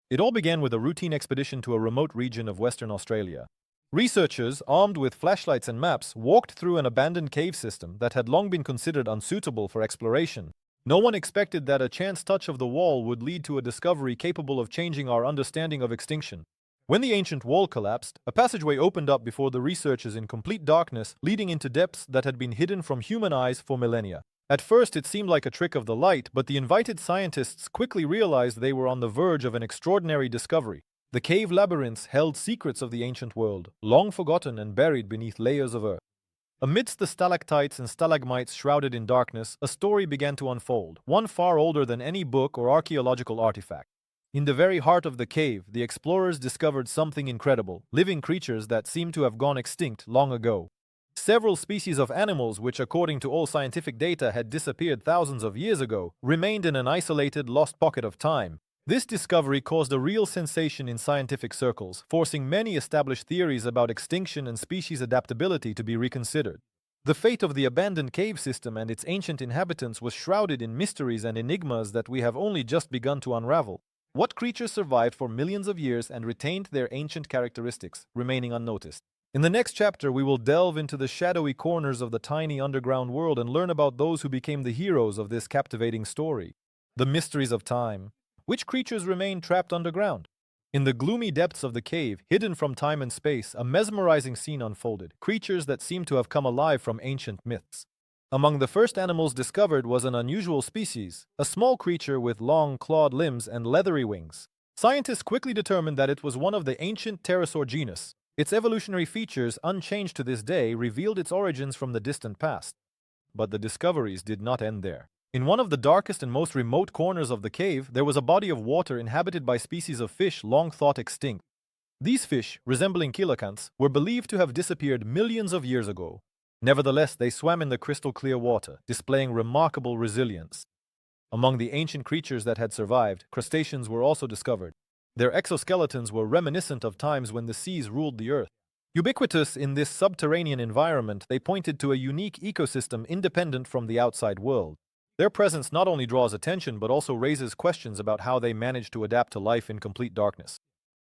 It all began with a routine expedition to a remote region of Western Australia. Researchers, armed with flashlights and maps, walked through an abandoned cave system that had long been considered unsuitable for exploration. No one expected that a chance touch of the wall would lead to a discovery capable of changing our understanding of extinction. When the ancient wall collapsed, a passageway opened up before the researchers in complete darkness, leading into depths that had been hidden from human eyes for millennia. At first, it seemed like a trick of the light, but the invited scientists quickly realized they were on the verge of an extraordinary discovery. The cave labyrinths held secrets of the ancient world, long forgotten and buried beneath layers of earth. Amidst the stalactites and stalagmites shrouded in darkness, a story began to unfold, one far older than any book or archaeological artifact. In the very heart of the cave, the explorers discovered something incredible, living creatures that seemed to have gone extinct long ago. Several species of animals which, according to all scientific data, had disappeared thousands of years ago, remained in an isolated, lost pocket of time. This discovery caused a real sensation in scientific circles, forcing many established theories about extinction and species adaptability to be reconsidered. The fate of the abandoned cave system and its ancient inhabitants was shrouded in mysteries and enigmas that we have only just begun to unravel. What creatures survived for millions of years and retained their ancient characteristics, remaining unnoticed? In the next chapter, we will delve into the shadowy corners of the tiny underground world and learn about those who became the heroes of this captivating story. The mysteries of time. Which creatures remain trapped underground? In the gloomy depths of the cave, hidden from time and space, a mesmerizing scene unfolded, creatures that seem to have come alive from ancient myths. Among the first animals discovered was an unusual species, a small creature with long, clawed limbs and leathery wings. Scientists quickly determined that it was one of the ancient pterosaur genus. Its evolutionary features, unchanged to this day, revealed its origins from the distant past. But the discoveries did not end there. In one of the darkest and most remote corners of the cave, there was a body of water inhabited by species of fish long thought extinct. These fish, resembling coelacanths, were believed to have disappeared millions of years ago. Nevertheless, they swam in the crystal-clear water, displaying remarkable resilience. Among the ancient creatures that had survived, crustaceans were also discovered. Their exoskeletons were reminiscent of times when the seas ruled the earth. Ubiquitous in this subterranean environment, they pointed to a unique ecosystem independent from the outside world. Their presence not only draws attention but also raises questions about how they managed to adapt to life in complete darkness.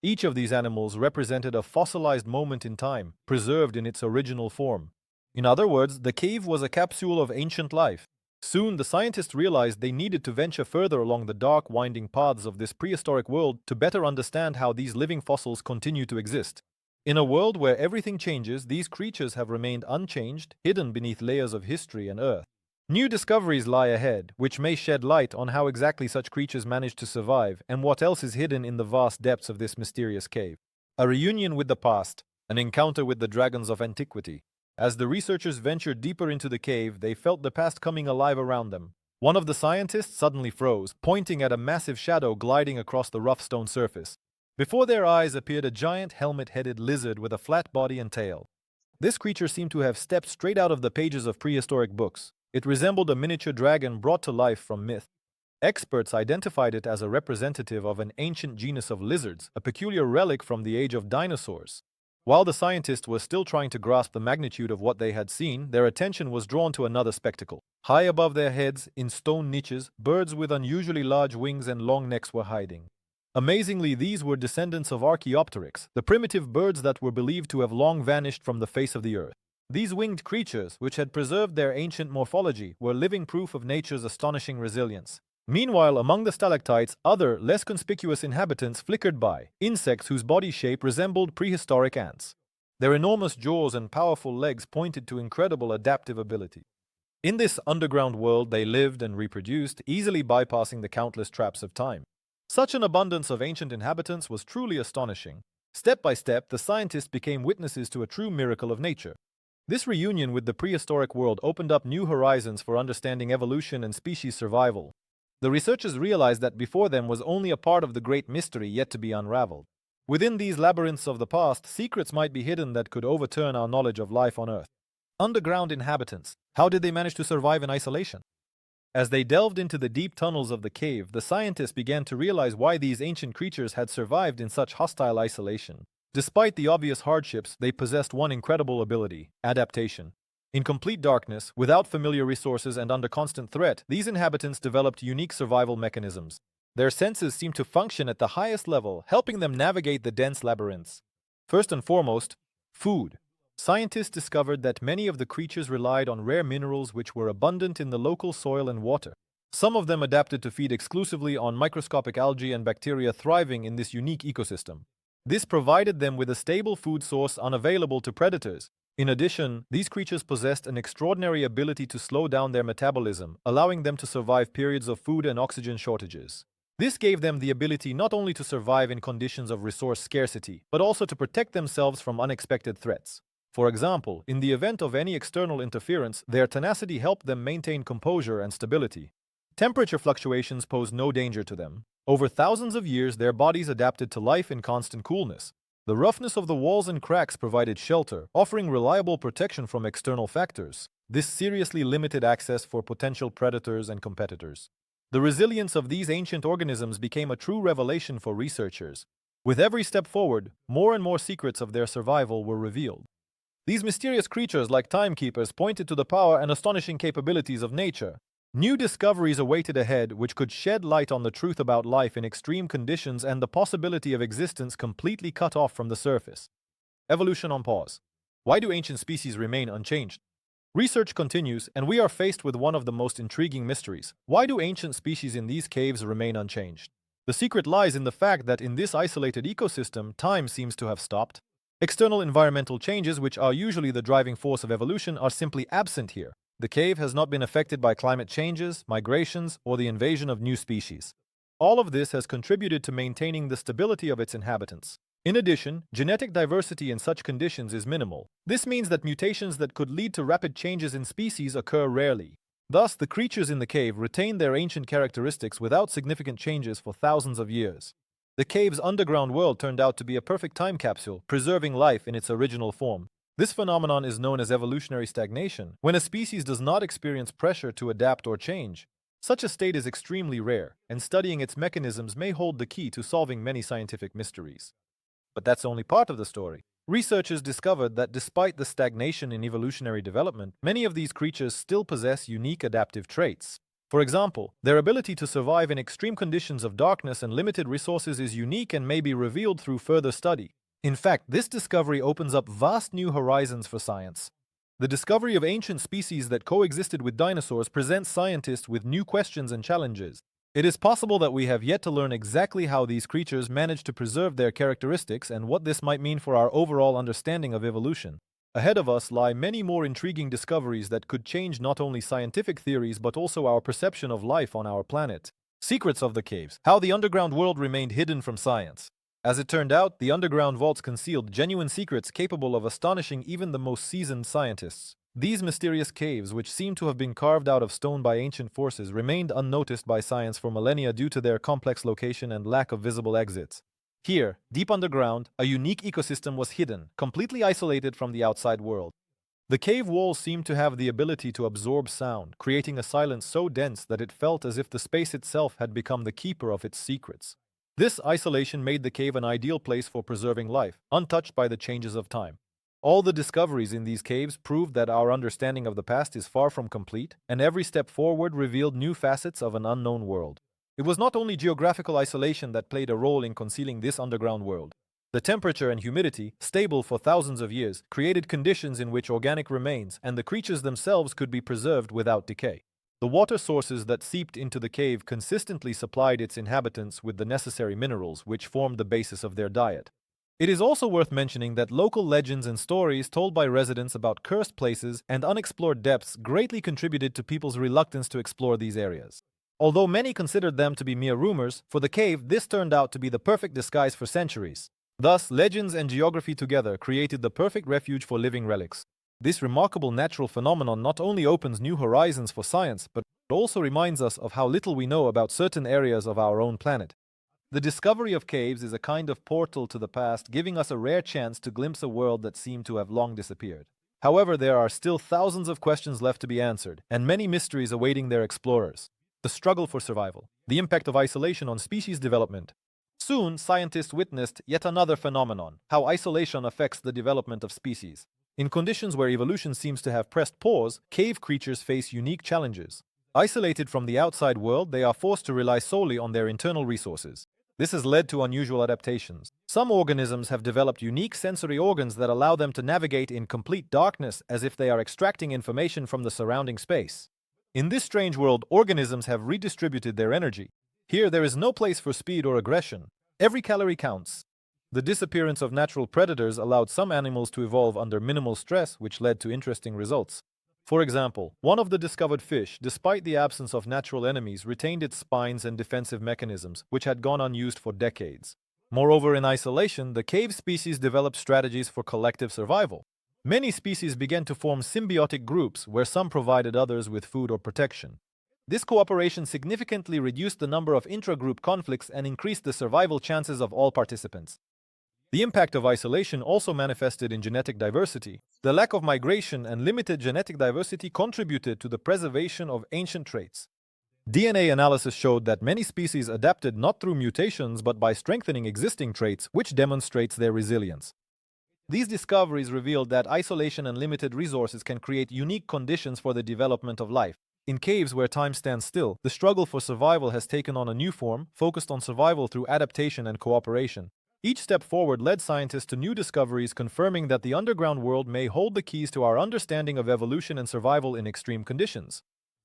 Each of these animals represented a fossilized moment in time, preserved in its original form. In other words, the cave was a capsule of ancient life. Soon, the scientists realized they needed to venture further along the dark, winding paths of this prehistoric world to better understand how these living fossils continue to exist. In a world where everything changes, these creatures have remained unchanged, hidden beneath layers of history and earth. New discoveries lie ahead, which may shed light on how exactly such creatures managed to survive and what else is hidden in the vast depths of this mysterious cave. A reunion with the past, an encounter with the dragons of antiquity. As the researchers ventured deeper into the cave, they felt the past coming alive around them. One of the scientists suddenly froze, pointing at a massive shadow gliding across the rough stone surface. Before their eyes appeared a giant helmet-headed lizard with a flat body and tail. This creature seemed to have stepped straight out of the pages of prehistoric books. It resembled a miniature dragon brought to life from myth. Experts identified it as a representative of an ancient genus of lizards, a peculiar relic from the age of dinosaurs. While the scientists were still trying to grasp the magnitude of what they had seen, their attention was drawn to another spectacle. High above their heads, in stone niches, birds with unusually large wings and long necks were hiding. Amazingly, these were descendants of Archaeopteryx, the primitive birds that were believed to have long vanished from the face of the earth. These winged creatures, which had preserved their ancient morphology, were living proof of nature's astonishing resilience. Meanwhile, among the stalactites, other, less conspicuous inhabitants flickered by, insects whose body shape resembled prehistoric ants. Their enormous jaws and powerful legs pointed to incredible adaptive ability. In this underground world, they lived and reproduced, easily bypassing the countless traps of time. Such an abundance of ancient inhabitants was truly astonishing. Step by step, the scientists became witnesses to a true miracle of nature. This reunion with the prehistoric world opened up new horizons for understanding evolution and species survival. The researchers realized that before them was only a part of the great mystery yet to be unraveled. Within these labyrinths of the past, secrets might be hidden that could overturn our knowledge of life on Earth. Underground inhabitants. How did they manage to survive in isolation? As they delved into the deep tunnels of the cave, the scientists began to realize why these ancient creatures had survived in such hostile isolation. Despite the obvious hardships, they possessed one incredible ability: adaptation. In complete darkness, without familiar resources and under constant threat, these inhabitants developed unique survival mechanisms. Their senses seem to function at the highest level, helping them navigate the dense labyrinths. First and foremost, food. Scientists discovered that many of the creatures relied on rare minerals which were abundant in the local soil and water. Some of them adapted to feed exclusively on microscopic algae and bacteria thriving in this unique ecosystem. This provided them with a stable food source unavailable to predators. In addition, these creatures possessed an extraordinary ability to slow down their metabolism, allowing them to survive periods of food and oxygen shortages. This gave them the ability not only to survive in conditions of resource scarcity, but also to protect themselves from unexpected threats. For example, in the event of any external interference, their tenacity helped them maintain composure and stability. Temperature fluctuations posed no danger to them. Over thousands of years, their bodies adapted to life in constant coolness. The roughness of the walls and cracks provided shelter, offering reliable protection from external factors. This seriously limited access for potential predators and competitors. The resilience of these ancient organisms became a true revelation for researchers. With every step forward, more and more secrets of their survival were revealed. These mysterious creatures, like timekeepers, pointed to the power and astonishing capabilities of nature. New discoveries awaited ahead which could shed light on the truth about life in extreme conditions and the possibility of existence completely cut off from the surface. Evolution on pause. Why do ancient species remain unchanged? Research continues, and we are faced with one of the most intriguing mysteries. Why do ancient species in these caves remain unchanged? The secret lies in the fact that in this isolated ecosystem, time seems to have stopped. External environmental changes, which are usually the driving force of evolution, are simply absent here. The cave has not been affected by climate changes, migrations, or the invasion of new species. All of this has contributed to maintaining the stability of its inhabitants. In addition, genetic diversity in such conditions is minimal. This means that mutations that could lead to rapid changes in species occur rarely. Thus, the creatures in the cave retain their ancient characteristics without significant changes for thousands of years. The cave's underground world turned out to be a perfect time capsule, preserving life in its original form. This phenomenon is known as evolutionary stagnation, when a species does not experience pressure to adapt or change. Such a state is extremely rare, and studying its mechanisms may hold the key to solving many scientific mysteries. But that's only part of the story. Researchers discovered that despite the stagnation in evolutionary development, many of these creatures still possess unique adaptive traits. For example, their ability to survive in extreme conditions of darkness and limited resources is unique and may be revealed through further study. In fact, this discovery opens up vast new horizons for science. The discovery of ancient species that coexisted with dinosaurs presents scientists with new questions and challenges. It is possible that we have yet to learn exactly how these creatures managed to preserve their characteristics and what this might mean for our overall understanding of evolution. Ahead of us lie many more intriguing discoveries that could change not only scientific theories but also our perception of life on our planet. Secrets of the caves. How the underground world remained hidden from science. As it turned out, the underground vaults concealed genuine secrets capable of astonishing even the most seasoned scientists. These mysterious caves, which seem to have been carved out of stone by ancient forces, remained unnoticed by science for millennia due to their complex location and lack of visible exits. Here, deep underground, a unique ecosystem was hidden, completely isolated from the outside world. The cave walls seemed to have the ability to absorb sound, creating a silence so dense that it felt as if the space itself had become the keeper of its secrets. This isolation made the cave an ideal place for preserving life, untouched by the changes of time. All the discoveries in these caves proved that our understanding of the past is far from complete, and every step forward revealed new facets of an unknown world. It was not only geographical isolation that played a role in concealing this underground world. The temperature and humidity, stable for thousands of years, created conditions in which organic remains and the creatures themselves could be preserved without decay. The water sources that seeped into the cave consistently supplied its inhabitants with the necessary minerals which formed the basis of their diet. It is also worth mentioning that local legends and stories told by residents about cursed places and unexplored depths greatly contributed to people's reluctance to explore these areas. Although many considered them to be mere rumors, for the cave this turned out to be the perfect disguise for centuries. Thus, legends and geography together created the perfect refuge for living relics. This remarkable natural phenomenon not only opens new horizons for science, but also reminds us of how little we know about certain areas of our own planet. The discovery of caves is a kind of portal to the past, giving us a rare chance to glimpse a world that seemed to have long disappeared. However, there are still thousands of questions left to be answered, and many mysteries awaiting their explorers. The struggle for survival, the impact of isolation on species development. Soon, scientists witnessed yet another phenomenon, how isolation affects the development of species. In conditions where evolution seems to have pressed pause, cave creatures face unique challenges. Isolated from the outside world, they are forced to rely solely on their internal resources. This has led to unusual adaptations. Some organisms have developed unique sensory organs that allow them to navigate in complete darkness as if they are extracting information from the surrounding space. In this strange world, organisms have redistributed their energy. Here, there is no place for speed or aggression. Every calorie counts. The disappearance of natural predators allowed some animals to evolve under minimal stress, which led to interesting results. For example, one of the discovered fish, despite the absence of natural enemies, retained its spines and defensive mechanisms, which had gone unused for decades. Moreover, in isolation, the cave species developed strategies for collective survival. Many species began to form symbiotic groups where some provided others with food or protection. This cooperation significantly reduced the number of intra-group conflicts and increased the survival chances of all participants. The impact of isolation also manifested in genetic diversity. The lack of migration and limited genetic diversity contributed to the preservation of ancient traits. DNA analysis showed that many species adapted not through mutations but by strengthening existing traits, which demonstrates their resilience. These discoveries revealed that isolation and limited resources can create unique conditions for the development of life. In caves where time stands still, the struggle for survival has taken on a new form, focused on survival through adaptation and cooperation. Each step forward led scientists to new discoveries, confirming that the underground world may hold the keys to our understanding of evolution and survival in extreme conditions.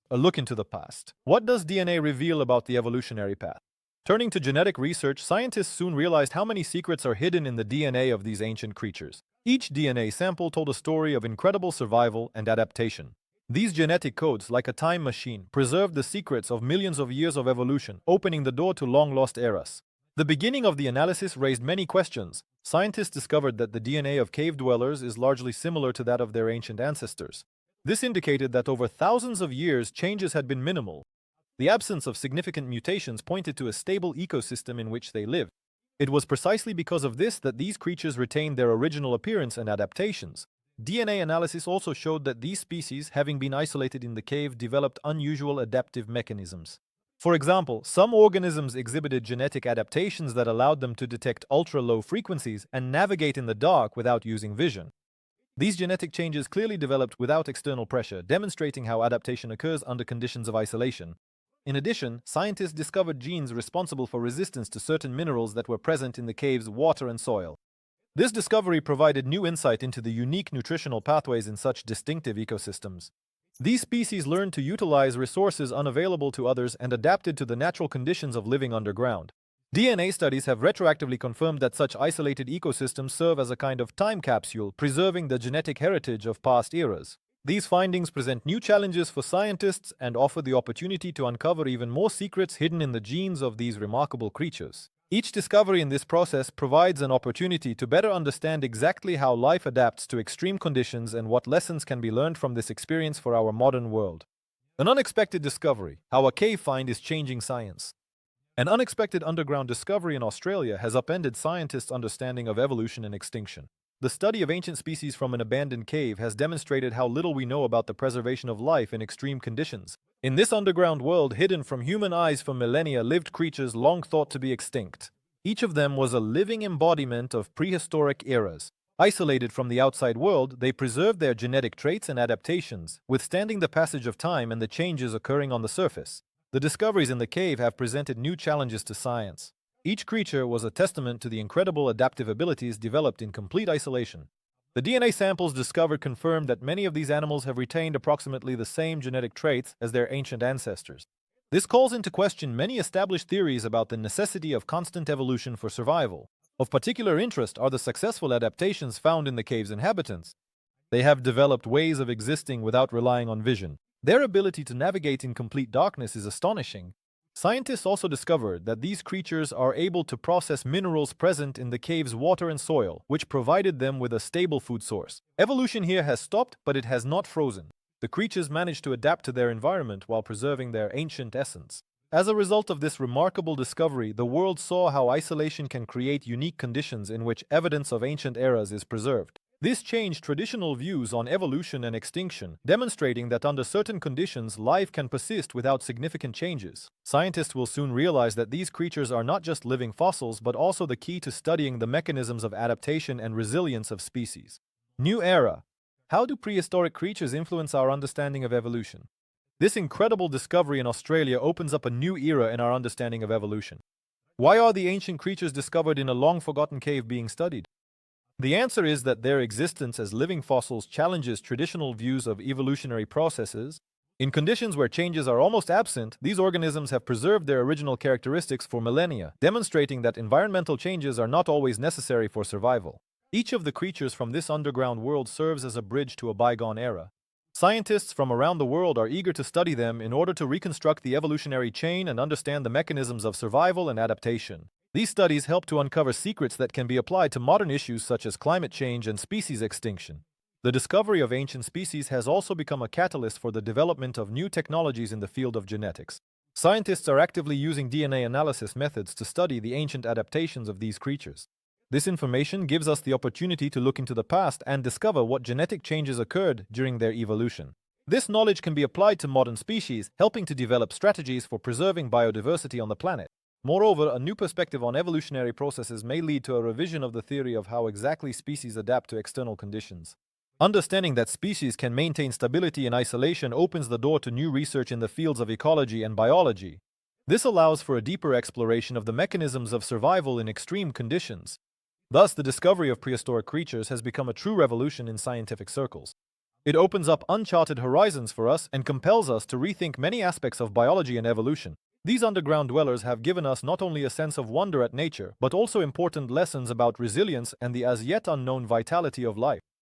A look into the past. What does DNA reveal about the evolutionary path? Turning to genetic research, scientists soon realized how many secrets are hidden in the DNA of these ancient creatures. Each DNA sample told a story of incredible survival and adaptation. These genetic codes, like a time machine, preserved the secrets of millions of years of evolution, opening the door to long-lost eras. The beginning of the analysis raised many questions. Scientists discovered that the DNA of cave dwellers is largely similar to that of their ancient ancestors. This indicated that over thousands of years, changes had been minimal. The absence of significant mutations pointed to a stable ecosystem in which they lived. It was precisely because of this that these creatures retained their original appearance and adaptations. DNA analysis also showed that these species, having been isolated in the cave, developed unusual adaptive mechanisms. For example, some organisms exhibited genetic adaptations that allowed them to detect ultra-low frequencies and navigate in the dark without using vision. These genetic changes clearly developed without external pressure, demonstrating how adaptation occurs under conditions of isolation. In addition, scientists discovered genes responsible for resistance to certain minerals that were present in the cave's water and soil. This discovery provided new insight into the unique nutritional pathways in such distinctive ecosystems. These species learned to utilize resources unavailable to others and adapted to the natural conditions of living underground. DNA studies have retroactively confirmed that such isolated ecosystems serve as a kind of time capsule, preserving the genetic heritage of past eras. These findings present new challenges for scientists and offer the opportunity to uncover even more secrets hidden in the genes of these remarkable creatures. Each discovery in this process provides an opportunity to better understand exactly how life adapts to extreme conditions and what lessons can be learned from this experience for our modern world. An unexpected discovery: how a cave find is changing science. An unexpected underground discovery in Australia has upended scientists' understanding of evolution and extinction. The study of ancient species from an abandoned cave has demonstrated how little we know about the preservation of life in extreme conditions. In this underground world, hidden from human eyes for millennia, lived creatures long thought to be extinct. Each of them was a living embodiment of prehistoric eras. Isolated from the outside world, they preserved their genetic traits and adaptations, withstanding the passage of time and the changes occurring on the surface. The discoveries in the cave have presented new challenges to science. Each creature was a testament to the incredible adaptive abilities developed in complete isolation. The DNA samples discovered confirmed that many of these animals have retained approximately the same genetic traits as their ancient ancestors. This calls into question many established theories about the necessity of constant evolution for survival. Of particular interest are the successful adaptations found in the cave's inhabitants. They have developed ways of existing without relying on vision. Their ability to navigate in complete darkness is astonishing. Scientists also discovered that these creatures are able to process minerals present in the cave's water and soil, which provided them with a stable food source. Evolution here has stopped, but it has not frozen. The creatures managed to adapt to their environment while preserving their ancient essence. As a result of this remarkable discovery, the world saw how isolation can create unique conditions in which evidence of ancient eras is preserved. This changed traditional views on evolution and extinction, demonstrating that under certain conditions, life can persist without significant changes. Scientists will soon realize that these creatures are not just living fossils, but also the key to studying the mechanisms of adaptation and resilience of species. New era. How do prehistoric creatures influence our understanding of evolution? This incredible discovery in Australia opens up a new era in our understanding of evolution. Why are the ancient creatures discovered in a long-forgotten cave being studied? The answer is that their existence as living fossils challenges traditional views of evolutionary processes. In conditions where changes are almost absent, these organisms have preserved their original characteristics for millennia, demonstrating that environmental changes are not always necessary for survival. Each of the creatures from this underground world serves as a bridge to a bygone era. Scientists from around the world are eager to study them in order to reconstruct the evolutionary chain and understand the mechanisms of survival and adaptation. These studies help to uncover secrets that can be applied to modern issues such as climate change and species extinction. The discovery of ancient species has also become a catalyst for the development of new technologies in the field of genetics. Scientists are actively using DNA analysis methods to study the ancient adaptations of these creatures. This information gives us the opportunity to look into the past and discover what genetic changes occurred during their evolution. This knowledge can be applied to modern species, helping to develop strategies for preserving biodiversity on the planet. Moreover, a new perspective on evolutionary processes may lead to a revision of the theory of how exactly species adapt to external conditions. Understanding that species can maintain stability in isolation opens the door to new research in the fields of ecology and biology. This allows for a deeper exploration of the mechanisms of survival in extreme conditions. Thus, the discovery of prehistoric creatures has become a true revolution in scientific circles. It opens up uncharted horizons for us and compels us to rethink many aspects of biology and evolution. These underground dwellers have given us not only a sense of wonder at nature, but also important lessons about resilience and the as yet unknown vitality of life.